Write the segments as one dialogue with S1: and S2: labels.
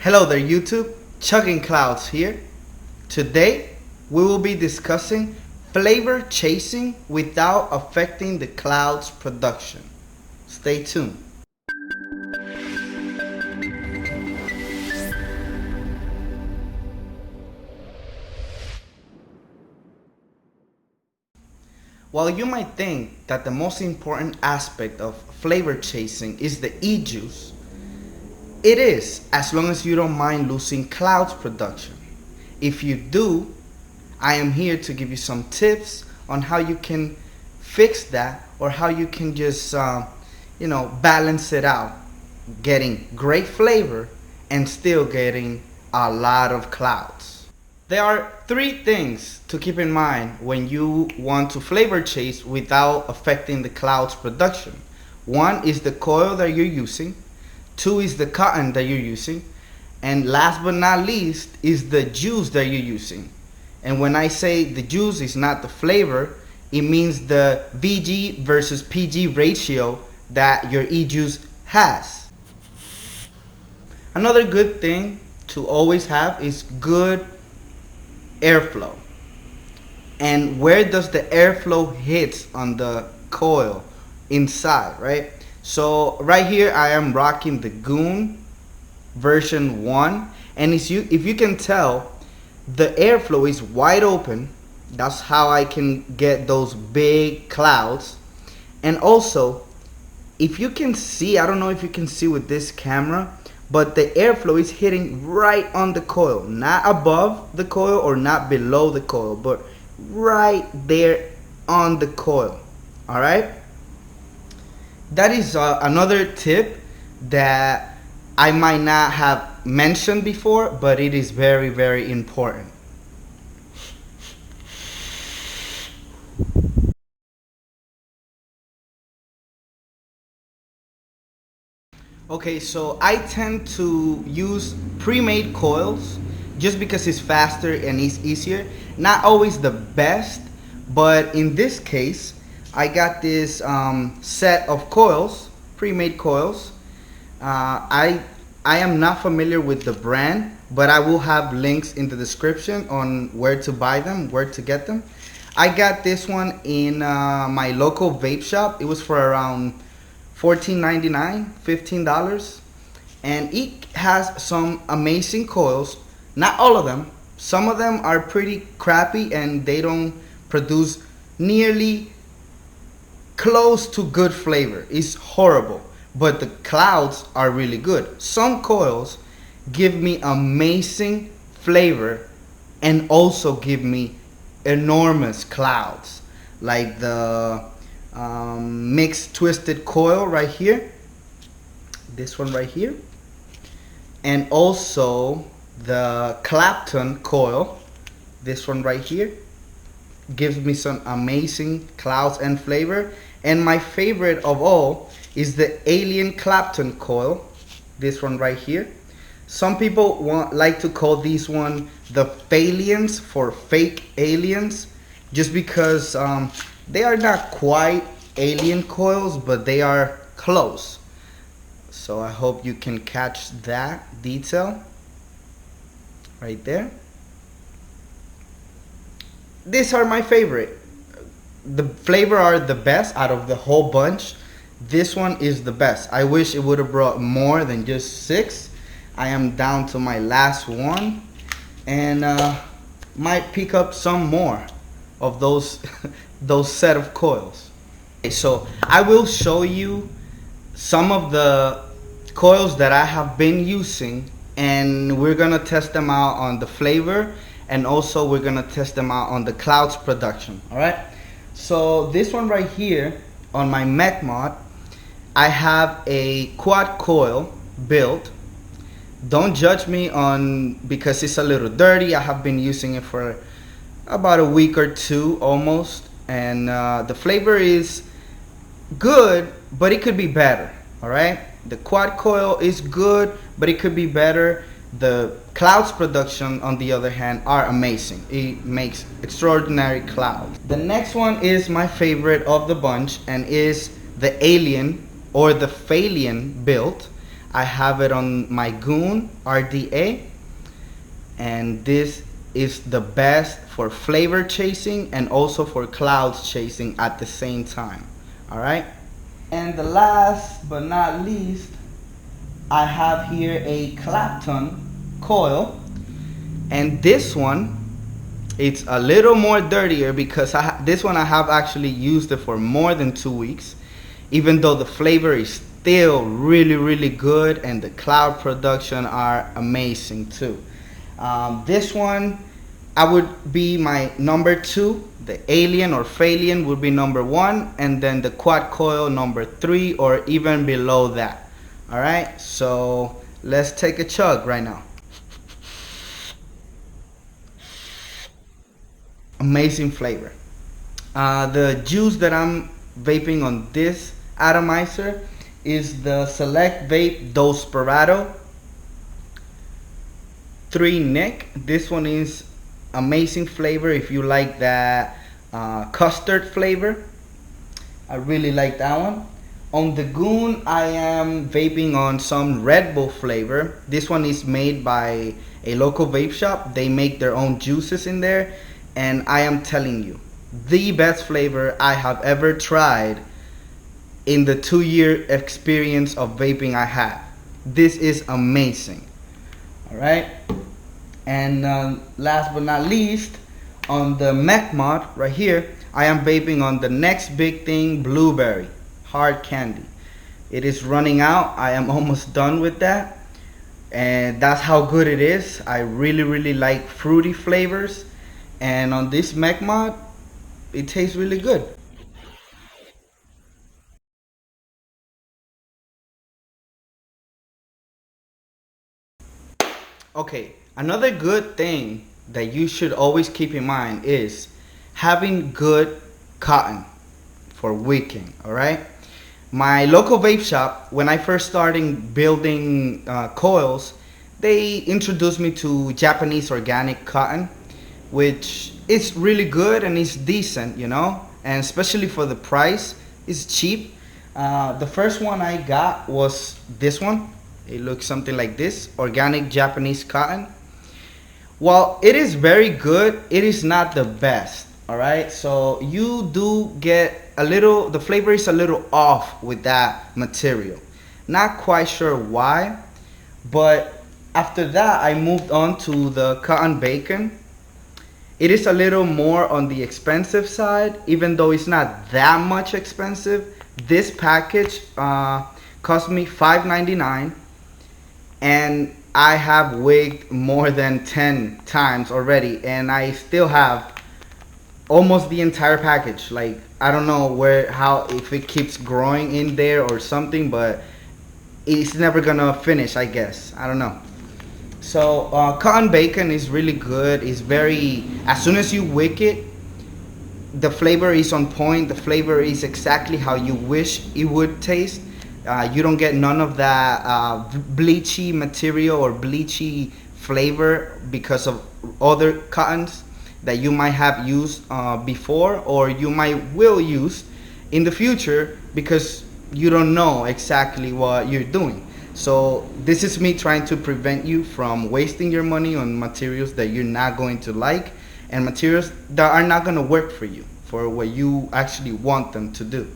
S1: Hello there YouTube, Chugging Clouds here. Today we will be discussing flavor chasing without affecting the cloud's production. Stay tuned. While you might think that the most important aspect of flavor chasing is the e-juice, it is, as long as you don't mind losing clouds production. If you do, I am here to give you some tips on how you can fix that, or how you can just balance it out, getting great flavor and still getting a lot of clouds. There are three things to keep in mind when you want to flavor chase without affecting the clouds production. One is the coil that you're using. Two is the cotton that you're using, and last but not least is the juice that you're using. And when I say the juice is not the flavor, it means the VG versus PG ratio that your e-juice has. Another good thing to always have is good airflow. And where does the airflow hit on the coil? Inside, right? So right here I am rocking the Goon version 1, and if you can tell, the airflow is wide open. That's how I can get those big clouds. And also, if you can see, I don't know if you can see with this camera, but the airflow is hitting right on the coil, not above the coil or not below the coil, but right there on the coil. All right, that is another tip that I might not have mentioned before, but it is very, very important. Okay, so I tend to use pre-made coils just because it's faster and it's easier. Not always the best, but in this case, I got this set of coils, pre-made coils. I am not familiar with the brand, but I will have links in the description on where to buy them, where to get them. I got this one in my local vape shop. It was for around $14.99, $15, and it has some amazing coils. Not all of them. Some of them are pretty crappy and they don't produce nearly close to good flavor. It's horrible, but the clouds are really good. Some coils give me amazing flavor and also give me enormous clouds, like the mixed twisted coil right here, this one right here, and also the Clapton coil, this one right here, gives me some amazing clouds and flavor. And my favorite of all is the Alien Clapton coil, this one right here. Some people like to call these one the Phalians, for fake aliens, just because they are not quite alien coils, but they are close. So I hope you can catch that detail right there. These are my favorite. The flavor are the best out of the whole bunch. This one is the best. I wish it would have brought more than just 6. I am down to my last one, and might pick up some more of those those set of coils. Okay, so I will show you some of the coils that I have been using, and we're gonna test them out on the flavor, and also we're gonna test them out on the clouds production. All right, so this one right here on my mech mod, I have a quad coil built. Don't judge me on because it's a little dirty. I have been using it for about a week or two almost, and the flavor is good, but it could be better. All right, the quad coil is good, but it could be better. The clouds production, on the other hand, are amazing. It makes extraordinary clouds. The next one is my favorite of the bunch, and is the Alien or the Phalian build. I have it on my Goon RDA, and this is the best for flavor chasing and also for clouds chasing at the same time. Alright, and the last but not least, I have here a Clapton coil, and this one, it's a little more dirtier because this one I have actually used it for more than 2 weeks, even though the flavor is still really good and the cloud production are amazing too. This one I would be my number 2. The Alien or Phalian would be number 1, and then the quad coil number 3 or even below that. Alright, so let's take a chug right now. Amazing flavor. The juice that I'm vaping on this atomizer is the Select Vape Desperado 3 Nick. This one is amazing flavor if you like that custard flavor. I really like that one. On the Goon, I am vaping on some Red Bull flavor. This one is made by a local vape shop. They make their own juices in there, and I am telling you, the best flavor I have ever tried in the 2-year experience of vaping I have. This is amazing. Alright, and last but not least, on the Mech Mod right here, I am vaping on the next big thing, Blueberry Hard Candy. It is running out. I am almost done with that, and that's how good it is. I really like fruity flavors, and on this Mech Mod, it tastes really good. Okay, another good thing that you should always keep in mind is having good cotton for wicking. Alright, my local vape shop, when I first started building coils, they introduced me to Japanese organic cotton, which is really good and it's decent, you know, and especially for the price, it's cheap. The first one I got was this one. It looks something like this, organic Japanese cotton. While it is very good, it is not the best. Alright, so you do get a little, the flavor is a little off with that material. Not quite sure why, but after that I moved on to the cotton bacon. It is a little more on the expensive side, even though it's not that much expensive. This package cost me $5.99, and I have wigged more than 10 times already, and I still have almost the entire package. Like, I don't know if it keeps growing in there or something, but it's never gonna finish, I guess. I don't know. So cotton bacon is really good. It's very, as soon as you wick it, the flavor is on point. The flavor is exactly how you wish it would taste. You don't get none of that bleachy material or bleachy flavor because of other cottons that you might have used before, or you will use in the future, because you don't know exactly what you're doing. So this is me trying to prevent you from wasting your money on materials that you're not going to like, and materials that are not going to work for you, for what you actually want them to do.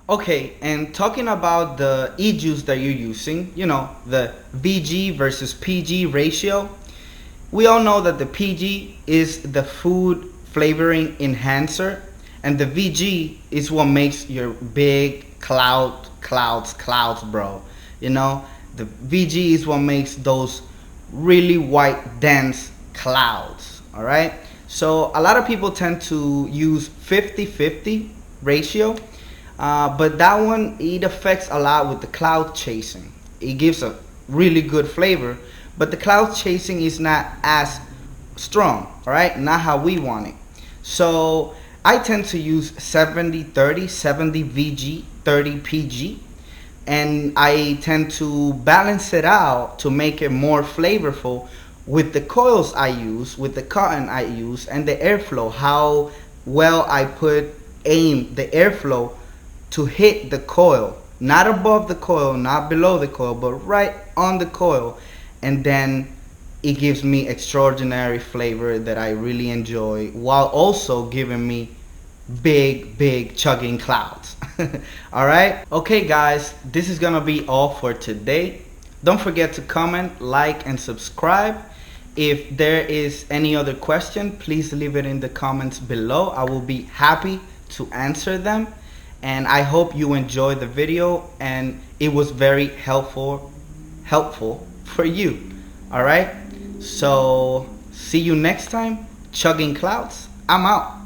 S1: Okay, and talking about the e-juice that you're using, you know, the VG versus PG ratio, we all know that the PG is the food flavoring enhancer, and the VG is what makes your big clouds, bro. You know, the VG is what makes those really white, dense clouds, all right? So a lot of people tend to use 50-50 ratio. But that one, it affects a lot with the cloud chasing. It gives a really good flavor, but the cloud chasing is not as strong, all right? Not how we want it. So I tend to use 70-30, 70 VG, 30 PG, and I tend to balance it out to make it more flavorful with the coils I use, with the cotton I use, and the airflow, how well I put aim the airflow to hit the coil, not above the coil, not below the coil, but right on the coil. And then it gives me extraordinary flavor that I really enjoy, while also giving me big chugging clouds. All right, okay guys, this is gonna be all for today. Don't forget to comment, like, and subscribe. If there is any other question, please leave it in the comments below. I will be happy to answer them. And I hope you enjoyed the video and it was very helpful for you. All right, so see you next time. Chugging clouds, I'm out.